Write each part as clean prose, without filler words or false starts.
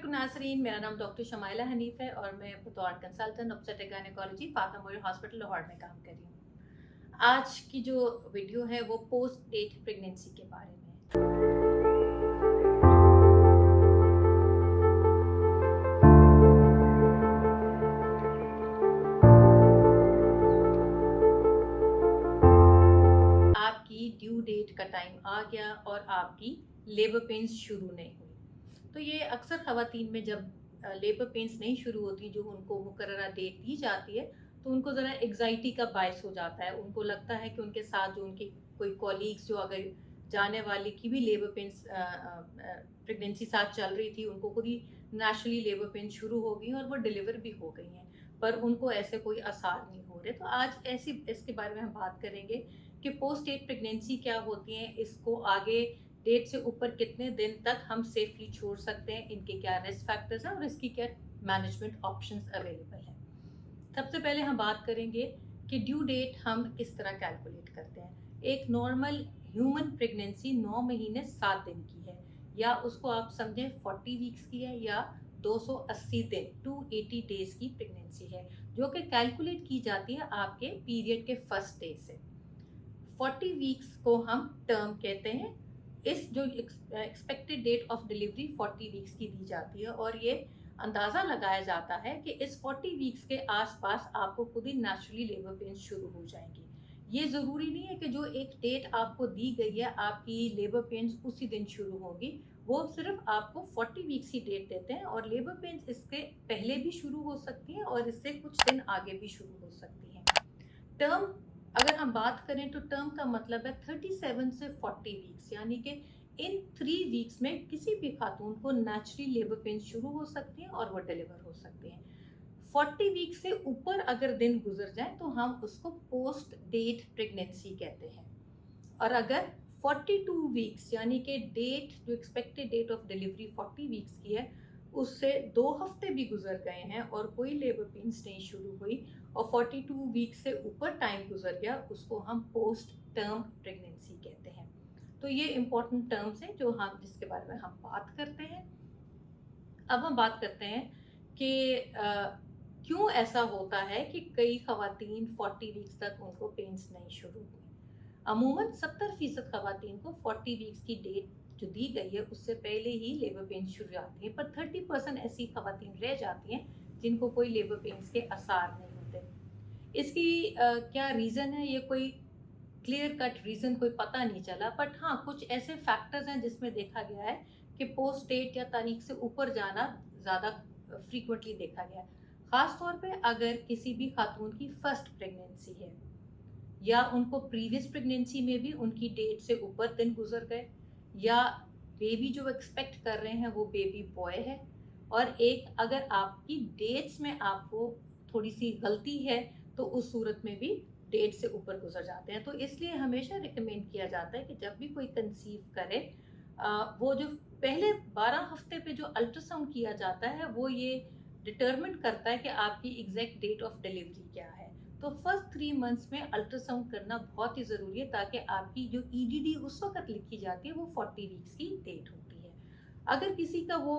Doctor Nasreen, मेरा नाम doctor Shamaila Hanif है और मैं बतौर consultant obstetric gynaecology Fatima memorial hospital Lahore में काम कर रही हूँ। आज की जो वीडियो है वो पोस्ट डेट प्रेगनेंसी के बारे में है। आपकी ड्यू डेट का टाइम आ गया और आपकी लेबर पेन्स शुरू नहीं हुई। तो ये अक्सर ख़वातीन में जब लेबर पेन्स नहीं शुरू होती, जो उनको मुकर्ररा डेट दी जाती है, तो उनको ज़रा एग्जाइटी का बायस हो जाता है। उनको लगता है कि उनके साथ जो उनके कोई कॉलीग्स जो अगर जाने वाली की भी लेबर पेन्स प्रेगनेंसी साथ चल रही थी, उनको खुद ही नेचुरली लेबर पेन शुरू हो गई और वो डिलीवर भी हो गई हैं, पर उनको ऐसे कोई आसार नहीं हो रहे। तो आज ऐसी इसके बारे में हम बात करेंगे कि पोस्ट डेट प्रेगनेंसी क्या होती हैं, इसको आगे डेट से ऊपर कितने दिन तक हम सेफली छोड़ सकते हैं, इनके क्या रिस्क फैक्टर्स हैं और इसकी क्या मैनेजमेंट ऑप्शंस अवेलेबल हैं। सबसे पहले हम बात करेंगे कि ड्यू डेट हम किस तरह कैलकुलेट करते हैं। एक नॉर्मल ह्यूमन प्रेगनेंसी 9 महीने 7 दिन की है, या उसको आप समझें 40 वीक्स की है, या 280 दिन 280 डेज की प्रेगनेंसी है, जो कि कैलकुलेट की जाती है आपके पीरियड के फर्स्ट डे से। 40 वीक्स को हम टर्म कहते हैं। इस जो expected date of delivery 40 weeks की दी जाती है और ये अंदाज़ा लगाया जाता है कि इस 40 वीक्स के आसपास आपको खुद ही नेचुरली लेबर पेन्स शुरू हो जाएंगी। ये ज़रूरी नहीं है कि जो एक डेट आपको दी गई है आपकी लेबर पेन्स उसी दिन शुरू होगी। वो सिर्फ आपको 40 वीक्स की डेट देते हैं और लेबर पेन्स इसके पहले भी शुरू हो सकती हैं और इससे कुछ दिन आगे भी शुरू हो सकती हैं। टर्म अगर हम बात करें तो टर्म का मतलब है 37 से 40 वीक्स, यानी कि इन 3 वीक्स में किसी भी खातून को नेचुरली लेबर पेन शुरू हो सकती हैं और वो डिलीवर हो सकती हैं। 40 वीक से ऊपर अगर दिन गुजर जाए तो हम उसको पोस्ट डेट प्रेगनेंसी कहते हैं। और अगर 42 वीक्स यानी कि डेट जो expected date of delivery 40 weeks की है, उससे 2 हफ्ते भी गुजर गए हैं और कोई लेबर पेन्स नहीं शुरू हुई और 42 वीक से ऊपर टाइम गुजर गया, उसको हम पोस्ट टर्म प्रेगनेंसी कहते हैं। तो ये इम्पोर्टेंट टर्म्स हैं जो हम जिसके बारे में हम बात करते हैं। अब हम बात करते हैं कि क्यों ऐसा होता है कि कई ख़वातीन 40 वीक्स तक उनको पेन्स नहीं शुरू हुई। अमूमन 70% ख़वातीन को 40 वीक्स की डेट जो दी गई है उससे पहले ही लेबर पेन्स शुरू आती हैं, पर 30% ऐसी ख़वातीन रह जाती हैं जिनको कोई लेबर पेन्स के आसार नहीं होते। इसकी क्या रीज़न है, ये कोई क्लियर कट रीज़न कोई पता नहीं चला, बट हाँ कुछ ऐसे फैक्टर्स हैं जिसमें देखा गया है कि पोस्ट डेट या तारीख से ऊपर जाना ज़्यादा फ्रीक्वेंटली देखा गया है। ख़ास तौर पे अगर किसी भी खातून की फर्स्ट प्रेगनेंसी है या उनको प्रीवियस प्रेगनेंसी में भी उनकी डेट से ऊपर दिन गुजर गए, या बेबी जो एक्सपेक्ट कर रहे हैं वो बेबी बॉय है, और एक अगर आपकी डेट्स में आपको थोड़ी सी गलती है तो उस सूरत में भी डेट से ऊपर गुजर जाते हैं। तो इसलिए हमेशा रिकमेंड किया जाता है कि जब भी कोई कंसीव करे, वो जो पहले 12 हफ्ते पे जो अल्ट्रासाउंड किया जाता है वो ये डिटरमिन करता है कि आपकी एग्जैक्ट डेट ऑफ डिलीवरी क्या है। तो फर्स्ट 3 मंथ्स में अल्ट्रासाउंड करना बहुत ही ज़रूरी है, ताकि आपकी जो ईडीडी उस वक्त लिखी जाती है वो 40 वीक्स की डेट होती है। अगर किसी का वो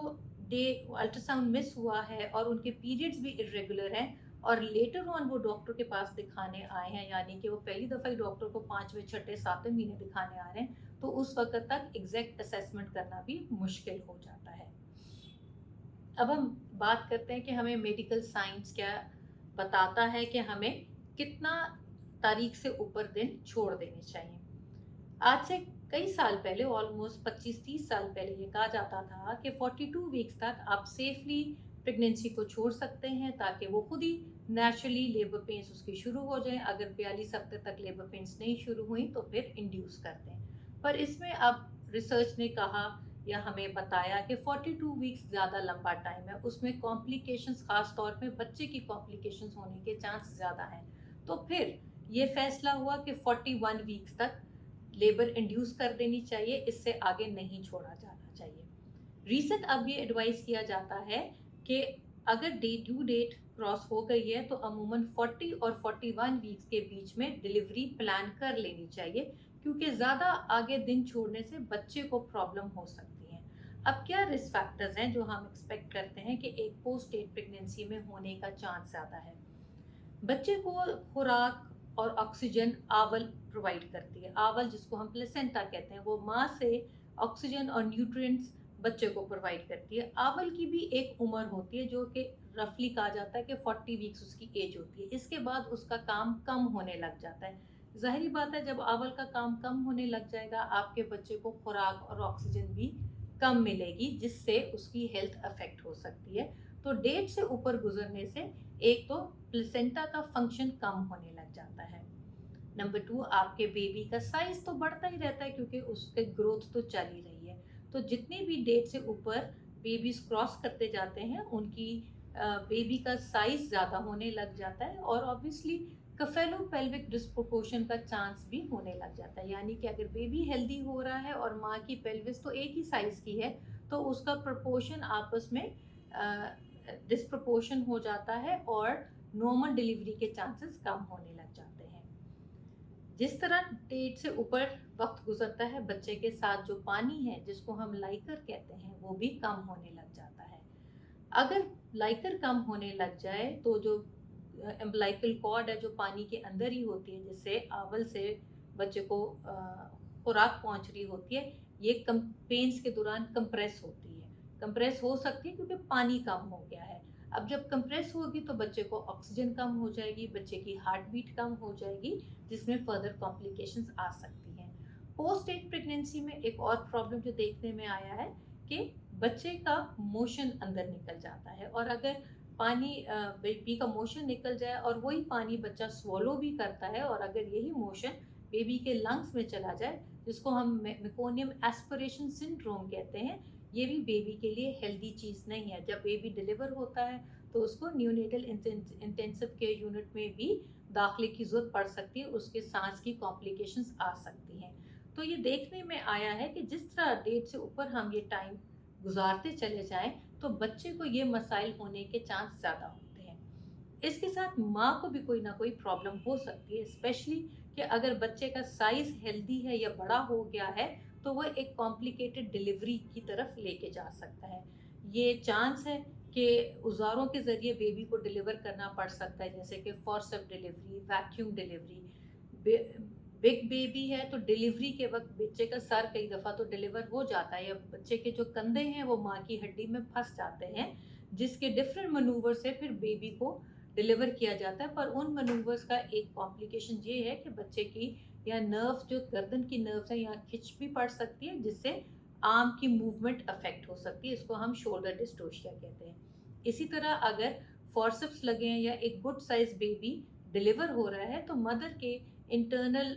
डे अल्ट्रासाउंड मिस हुआ है और उनके पीरियड्स भी इरेगुलर हैं और लेटर ऑन वो डॉक्टर के पास दिखाने आए हैं, यानी कि वो पहली दफ़ा ही डॉक्टर को 5वें 6ठे 7वें महीने दिखाने आ रहे हैं, तो उस वक्त तक एग्जैक्ट असेसमेंट करना भी मुश्किल हो जाता है। अब हम बात करते हैं कि हमें मेडिकल साइंस क्या बताता है कि हमें कितना तारीख से ऊपर दिन छोड़ देने चाहिए। आज से कई साल पहले, ऑलमोस्ट 25-30 साल पहले, ये कहा जाता था कि 42 वीक्स तक आप सेफली प्रेगनेंसी को छोड़ सकते हैं, ताकि वो खुद ही नेचुरली लेबर पेन्स उसकी शुरू हो जाएं। अगर 42 हफ्ते तक लेबर पेन्स नहीं शुरू हुई तो फिर इंड्यूस कर दें। पर इसमें अब रिसर्च ने कहा या हमें बताया कि 42 वीक्स ज़्यादा लंबा टाइम है, उसमें कॉम्प्लिकेशंस, ख़ास तौर पे बच्चे की कॉम्प्लिकेशंस होने के चांस ज़्यादा हैं। तो फिर ये फैसला हुआ कि 41 वीक्स तक लेबर इंड्यूस कर देनी चाहिए, इससे आगे नहीं छोड़ा जाना चाहिए। रीसेंट अब ये एडवाइस किया जाता है कि अगर ड्यू डेट क्रॉस हो गई है तो अमूमन 40 और 41 वीक्स के बीच में डिलीवरी प्लान कर लेनी चाहिए, क्योंकि ज़्यादा आगे दिन छोड़ने से बच्चे को प्रॉब्लम हो सकती है। अब क्या रिस्क फैक्टर्स हैं जो हम एक्सपेक्ट करते हैं कि एक पोस्ट डेट प्रेगनेंसी में होने का चांस ज़्यादा है। बच्चे को खुराक और ऑक्सीजन आवल प्रोवाइड करती है। आवल जिसको हम प्लेसेंटा कहते हैं, वो माँ से ऑक्सीजन और न्यूट्रिएंट्स बच्चे को प्रोवाइड करती है। आवल की भी एक उम्र होती है जो कि रफली कहा जाता है कि 40 वीक्स उसकी एज होती है। इसके बाद उसका काम कम होने लग जाता है। ज़ाहिर बात है, जब आवल का काम कम होने लग जाएगा, आपके बच्चे को खुराक और ऑक्सीजन भी कम मिलेगी, जिससे उसकी हेल्थ अफेक्ट हो सकती है। तो डेट से ऊपर गुजरने से एक तो प्लेसेंटा का फंक्शन कम होने लग जाता है। नंबर 2, आपके बेबी का साइज तो बढ़ता ही रहता है क्योंकि उसके ग्रोथ तो चल ही रही है। तो जितनी भी डेट से ऊपर बेबीज क्रॉस करते जाते हैं, उनकी बेबी का साइज ज़्यादा होने लग जाता है और ऑब्वियसली कफेलोपेल्विक डिस्प्रोपोर्शन का चांस भी होने लग जाता है। यानी कि अगर बेबी हेल्दी हो रहा है और माँ की पेल्विस तो एक ही साइज़ की है, तो उसका प्रोपोर्शन आपस में डिस्प्रोपोर्शन हो जाता है और नॉर्मल डिलीवरी के चांसेस कम होने लग जाते हैं। जिस तरह डेट से ऊपर वक्त गुजरता है, बच्चे के साथ जो पानी है जिसको हम लाइकर कहते हैं, वो भी कम होने लग जाता है। अगर लाइकर कम होने लग जाए तो जो एम्बलाइकल कॉर्ड है जो पानी के अंदर ही होती है, जिससे आवल से बच्चे को खुराक पहुंच रही होती है, ये पेन्स के दौरान कंप्रेस होती है। कंप्रेस हो सकती है क्योंकि पानी कम हो गया है। अब जब कंप्रेस होगी तो बच्चे को ऑक्सीजन कम हो जाएगी, बच्चे की हार्ट बीट कम हो जाएगी, जिसमें फर्दर कॉम्प्लिकेशंस आ सकती हैं। पोस्ट डेट प्रेगनेंसी में एक और प्रॉब्लम जो देखने में आया है कि बच्चे का मोशन अंदर निकल जाता है, और अगर पानी बेबी का मोशन निकल जाए और वही पानी बच्चा स्वॉलो भी करता है, और अगर यही मोशन बेबी के लंग्स में चला जाए, जिसको हम मेकोनियम एस्पिरेशन सिंड्रोम कहते हैं, ये भी बेबी के लिए हेल्दी चीज़ नहीं है। जब बेबी डिलीवर होता है तो उसको न्यूनेटल इंटेंसिव केयर यूनिट में भी दाखिले की ज़रूरत पड़ सकती है, उसके सांस की कॉम्प्लिकेशंस आ सकती हैं। तो ये देखने में आया है कि जिस तरह डेट से ऊपर हम ये टाइम गुजारते चले जाएं, तो बच्चे को ये मसाइल होने के चांस ज़्यादा होते हैं। इसके साथ माँ को भी कोई ना कोई प्रॉब्लम हो सकती है, स्पेशली कि अगर बच्चे का साइज़ हेल्दी है या बड़ा हो गया है, तो वह एक कॉम्प्लिकेटेड डिलीवरी की तरफ लेके जा सकता है। ये चांस है कि औज़ारों के ज़रिए बेबी को डिलीवर करना पड़ सकता है, जैसे कि forceps delivery, vacuum delivery. Big baby है तो डिलीवरी के वक्त बच्चे का सर कई दफ़ा तो डिलीवर हो जाता है, या बच्चे के जो कंधे हैं वो माँ की हड्डी में फंस जाते हैं, जिसके डिफरेंट मनूवर से फिर बेबी को डिलीवर किया जाता है। पर उन मनूवर्स का एक कॉम्प्लिकेशन ये है कि बच्चे की या नर्व्स, जो गर्दन की नर्व्स है, यहाँ खिंच भी पड़ सकती है, जिससे आर्म की मूवमेंट अफेक्ट हो सकती है। इसको हम शोल्डर डिस्टोशिया कहते हैं। इसी तरह अगर फोर्सेप्स लगे हैं या एक गुड साइज बेबी डिलीवर हो रहा है, तो मदर के इंटरनल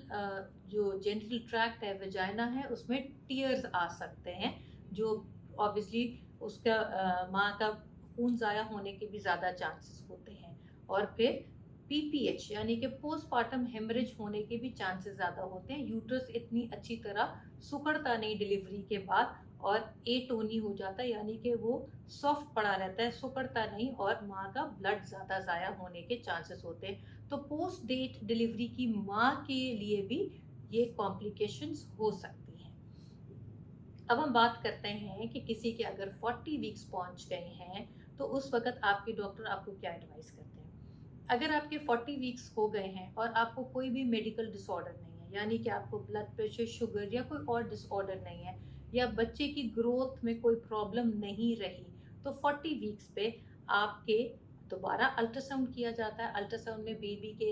जो जेनिटल ट्रैक्ट है, वेजाइना है, उसमें टीयर्स आ सकते हैं, जो ऑब्वियसली उसका माँ का खून ज़ाया होने के भी ज़्यादा चांसेस होते हैं। और फिर पीपीएच यानी कि पोस्टमार्टम हेमरेज होने के भी चांसेस ज़्यादा होते हैं। यूट्रस इतनी अच्छी तरह सिकुड़ता नहीं डिलीवरी के बाद, और एटोनी हो जाता है, यानी कि वो सॉफ्ट पड़ा रहता है, सिकुड़ता नहीं, और माँ का ब्लड ज़्यादा ज़ाया होने के चांसेस होते हैं। तो पोस्ट डेट डिलीवरी की माँ के लिए भी ये कॉम्प्लिकेशंस हो सकती हैं। अब हम बात करते हैं कि किसी के अगर 40 वीक्स पहुंच गए हैं, तो उस वक्त आपके डॉक्टर आपको क्या एडवाइस करते हैं। अगर आपके 40 वीक्स हो गए हैं और आपको कोई भी मेडिकल डिसऑर्डर नहीं है, यानी कि आपको ब्लड प्रेशर, शुगर या कोई और डिसऑर्डर नहीं है, या बच्चे की ग्रोथ में कोई प्रॉब्लम नहीं रही, तो 40 वीक्स पे आपके दोबारा अल्ट्रासाउंड किया जाता है। अल्ट्रासाउंड में बेबी के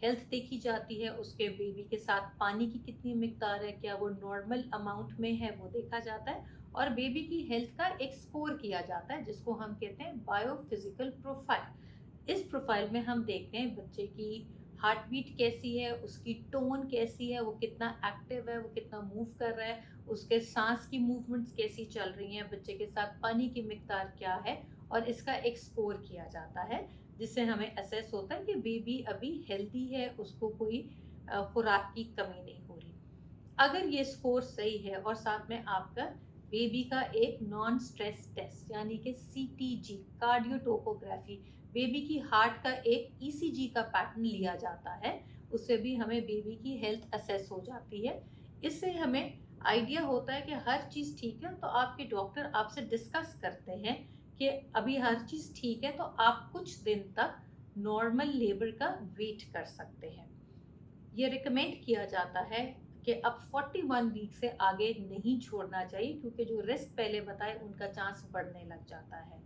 हेल्थ देखी जाती है, उसके बेबी के साथ पानी की कितनी मिकदार है, क्या वो नॉर्मल अमाउंट में है, वो देखा जाता है, और बेबी की हेल्थ का एक स्कोर किया जाता है, जिसको हम कहते हैं बायोफिजिकल प्रोफाइल। इस प्रोफाइल में हम देखते हैं बच्चे की हार्ट बीट कैसी है, उसकी टोन कैसी है, वो कितना एक्टिव है, वो कितना मूव कर रहा है, उसके सांस की मूवमेंट्स कैसी चल रही हैं, बच्चे के साथ पानी की मिकदार क्या है, और इसका एक स्कोर किया जाता है, जिससे हमें असेस होता है कि बेबी अभी हेल्दी है, उसको कोई खुराक की कमी नहीं हो रही। अगर ये स्कोर सही है और साथ में आपका बेबी का एक नॉन स्ट्रेस टेस्ट यानी कि सीटीजी, कार्डियोटोपोग्राफी, बेबी की हार्ट का एक ईसीजी का पैटर्न लिया जाता है, उससे भी हमें बेबी की हेल्थ असेस हो जाती है। इससे हमें आइडिया होता है कि हर चीज़ ठीक है, तो आपके डॉक्टर आपसे डिस्कस करते हैं कि अभी हर चीज़ ठीक है, तो आप कुछ दिन तक नॉर्मल लेबर का वेट कर सकते हैं। ये रिकमेंड किया जाता है कि अब 41 वीक से आगे नहीं छोड़ना चाहिए, क्योंकि जो रिस्क पहले बताए उनका चांस बढ़ने लग जाता है।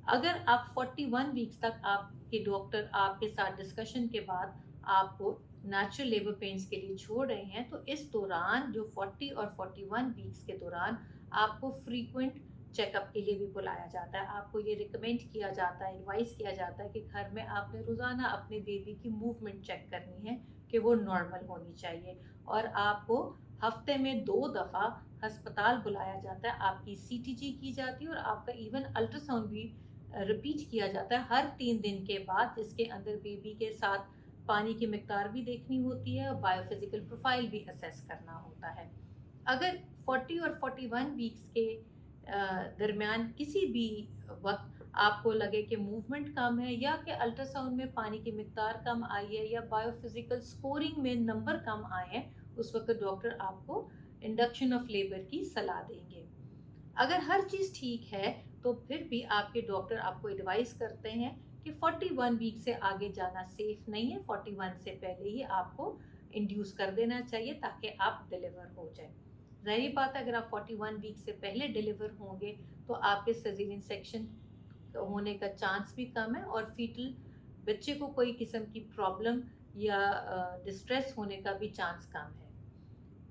अगर आप 41 वीक्स तक आपके डॉक्टर आपके साथ डिस्कशन के बाद आपको नेचुरल लेबर पेन्स के लिए छोड़ रहे हैं, तो इस दौरान जो 40 और 41 वीक्स के दौरान आपको फ्रीक्वेंट चेकअप के लिए भी बुलाया जाता है। आपको ये रिकमेंड किया जाता है, एडवाइस किया जाता है कि घर में आपने रोज़ाना अपने बेबी की मूवमेंट चेक करनी है कि वो नॉर्मल होनी चाहिए, और आपको हफ्ते में 2 दफ़ा अस्पताल बुलाया जाता है। आपकी सीटीजी की जाती है और आपका इवन अल्ट्रासाउंड भी रिपीट किया जाता है हर 3 दिन के बाद, जिसके अंदर बेबी के साथ पानी की मिकदार भी देखनी होती है और बायोफिजिकल प्रोफाइल भी असेस करना होता है। अगर 40 और 41 वीक्स के दरमियान किसी भी वक्त आपको लगे कि मूवमेंट कम है, या कि अल्ट्रासाउंड में पानी की मिकदार कम आई है, या बायोफिजिकल स्कोरिंग में नंबर कम आए हैं, उस वक्त डॉक्टर आपको इंडक्शन ऑफ लेबर की सलाह देंगे। अगर हर चीज़ ठीक है, तो फिर भी आपके डॉक्टर आपको एडवाइस करते हैं कि 41 वीक से आगे जाना सेफ नहीं है। 41 से पहले ही आपको इंड्यूस कर देना चाहिए ताकि आप डिलीवर हो जाए। ज़ाहिर बात है, अगर आप 41 वीक से पहले डिलीवर होंगे तो आपके सिज़ेरियन सेक्शन होने का चांस भी कम है, और फीटल बच्चे को कोई किस्म की प्रॉब्लम या डिस्ट्रेस होने का भी चांस कम है।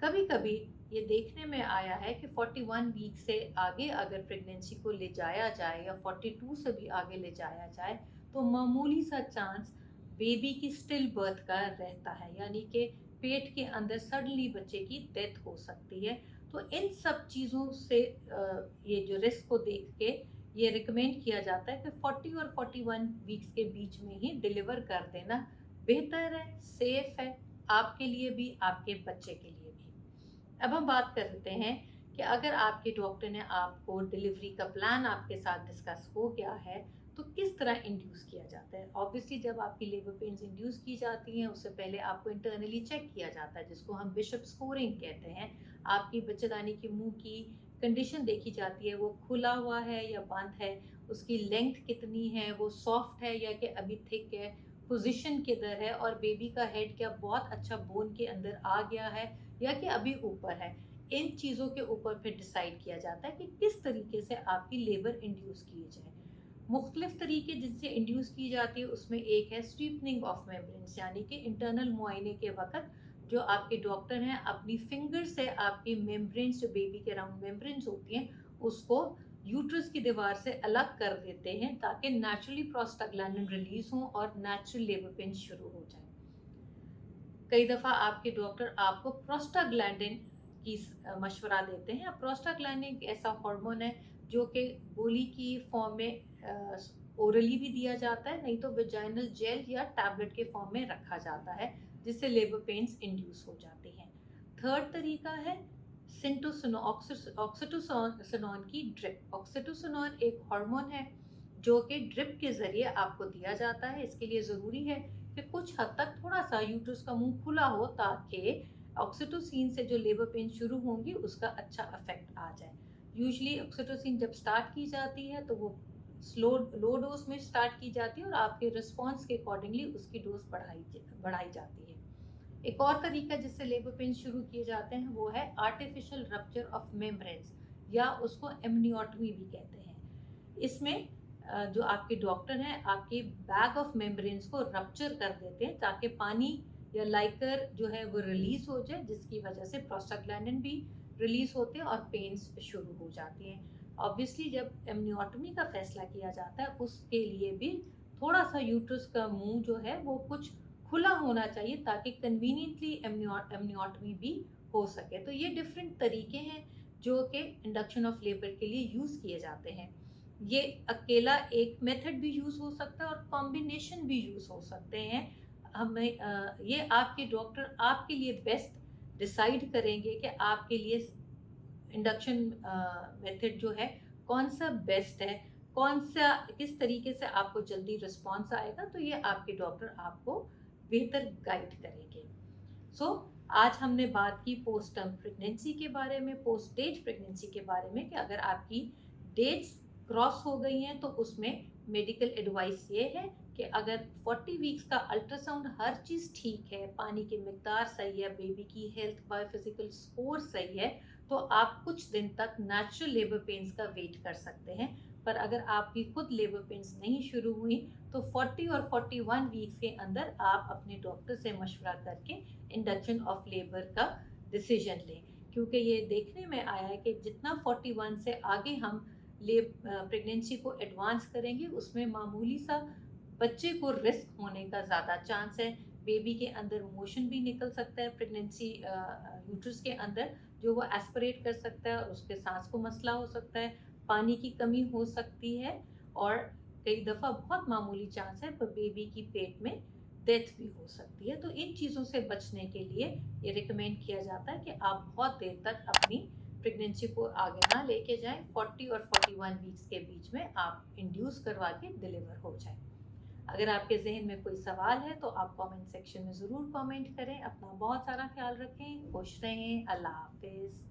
कभी कभी ये देखने में आया है कि 41 वीक से आगे अगर प्रेगनेंसी को ले जाया जाए, या 42 से भी आगे ले जाया जाए, तो मामूली सा चांस बेबी की स्टिल बर्थ का रहता है, यानी कि पेट के अंदर सडनली बच्चे की डेथ हो सकती है। तो इन सब चीज़ों से ये जो रिस्क को देख के ये रिकमेंड किया जाता है कि 40 और 41 वीक्स के बीच में ही डिलीवर कर देना बेहतर है, सेफ है, आपके लिए भी आपके बच्चे के लिए भी। अब हम बात करते हैं कि अगर आपके डॉक्टर ने आपको डिलीवरी का प्लान आपके साथ डिस्कस हो गया है, तो किस तरह इंड्यूस किया जाता है। ऑब्वियसली जब आपकी लेबर पेन्स इंड्यूस की जाती हैं, उससे पहले आपको इंटरनली चेक किया जाता है, जिसको हम बिशप स्कोरिंग कहते हैं। आपकी बच्चेदानी के मुंह की कंडीशन देखी जाती है, वो खुला हुआ है या बंद है, उसकी लेंथ कितनी है, वो सॉफ्ट है या कि अभी थिक है, पोजीशन किधर है, और बेबी का हेड क्या बहुत अच्छा बोन के अंदर आ गया है या कि अभी ऊपर है। इन चीज़ों के ऊपर फिर डिसाइड किया जाता है कि किस तरीके से आपकी लेबर इंड्यूस की जाए। मुख्तलिफ तरीके जिनसे इंड्यूस की जाती है, उसमें एक है स्वीपनिंग ऑफ मेम्ब्रेन्स, यानी कि इंटरनल मुआयने के वक्त जो आपके डॉक्टर हैं अपनी फिंगर से आपकी मेम्ब्रेन्स, जो बेबी के अराउंड मेम्ब्रेन्स होती हैं, उसको यूट्रस की दीवार से अलग कर देते हैं ताकि नेचुरली प्रोस्टाग्लैंडिन रिलीज हो और नेचुरल लेबर पेन शुरू हो जाए। कई दफ़ा आपके डॉक्टर आपको प्रोस्टाग्लैंडिन की मशवरा देते हैं। प्रोस्टाग्लैंडिन एक ऐसा हार्मोन है जो कि गोली की फॉर्म में ओरली भी दिया जाता है, नहीं तो वेजाइनल जेल या टैबलेट के फॉर्म में रखा जाता है, जिससे लेबर पेन्स इंड्यूस हो जाते हैं। थर्ड तरीका है ऑक्सीटोसिन की ड्रिप। ऑक्सीटोसिन एक हार्मोन है जो कि ड्रिप के ज़रिए आपको दिया जाता है। इसके लिए ज़रूरी है कि कुछ हद तक थोड़ा सा यूट्रस का मुंह खुला हो, ताकि ऑक्सीटोसिन से जो लेबर पेन शुरू होंगी उसका अच्छा इफेक्ट आ जाए। यूजुअली ऑक्सीटोसिन जब स्टार्ट की जाती है तो वो लो डोज में स्टार्ट की जाती है और आपके रिस्पॉन्स के अकॉर्डिंगली उसकी डोज बढ़ाई जाती है। एक और तरीका जिससे लेबर पेन शुरू किए जाते हैं वो है आर्टिफिशियल रप्चर ऑफ मेम्ब्रेन्स, या उसको एमनियोटमी भी कहते हैं। इसमें जो आपके डॉक्टर हैं आपके बैग ऑफ मेम्ब्रेन्स को रप्चर कर देते हैं ताकि पानी या लाइकर जो है वो रिलीज हो जाए, जिसकी वजह से प्रोस्टाग्लैंडिन भी रिलीज होते हैं और पेन्स शुरू हो जाती हैं। ऑब्वियसली जब एमनियोटमी का फैसला किया जाता है उसके लिए भी थोड़ा सा यूट्रस का मुंह जो है वो कुछ खुला होना चाहिए ताकि कन्वीनियंटली एमनियोटमी भी हो सके। तो ये डिफरेंट तरीके हैं जो कि इंडक्शन ऑफ लेबर के लिए यूज़ किए जाते हैं। ये अकेला एक मेथड भी यूज़ हो सकता है और कॉम्बिनेशन भी यूज़ हो सकते हैं। ये आपके डॉक्टर आपके लिए बेस्ट डिसाइड करेंगे कि आपके लिए इंडक्शन मेथड जो है कौन सा बेस्ट है, कौन सा किस तरीके से आपको जल्दी रिस्पॉन्स आएगा, तो ये आपके डॉक्टर आपको बेहतर गाइड करेंगे। सो आज हमने बात की पोस्ट टर्म प्रेगनेंसी के बारे में, पोस्ट डेट प्रेगनेंसी के बारे में, कि अगर आपकी डेट्स क्रॉस हो गई हैं तो उसमें मेडिकल एडवाइस ये है कि अगर 40 वीक्स का अल्ट्रासाउंड हर चीज़ ठीक है, पानी की मिकदार सही है, बेबी की हेल्थ बायोफिजिकल स्कोर सही है, तो आप कुछ दिन तक नेचुरल लेबर पेन्स का वेट कर सकते हैं। पर अगर आपकी खुद लेबर पेन्स नहीं शुरू हुई तो 40 और 41 वीक्स के अंदर आप अपने डॉक्टर से मशवरा करके इंडक्शन ऑफ लेबर का डिसीजन लें, क्योंकि ये देखने में आया है कि जितना 41 से आगे हम प्रेगनेंसी को एडवांस करेंगे उसमें मामूली सा बच्चे को रिस्क होने का ज़्यादा चांस है। बेबी के अंदर मोशन भी निकल सकता है प्रेगनेंसी यूट्रस के अंदर, जो वो एस्पिरेट कर सकता है और उसके सांस को मसला हो सकता है, पानी की कमी हो सकती है, और कई दफ़ा बहुत मामूली चांस है पर बेबी की पेट में डेथ भी हो सकती है। तो इन चीज़ों से बचने के लिए ये रिकमेंड किया जाता है कि आप बहुत देर तक अपनी प्रेगनेंसी को आगे ना लेके जाएं, 40 और 41 वीक्स के बीच में आप इंड्यूस करवा के डिलीवर हो जाएं। अगर आपके जहन में कोई सवाल है तो आप कमेंट सेक्शन में ज़रूर कमेंट करें। अपना बहुत सारा ख्याल रखें, खुश रहें। अल्लाह हाफिज़।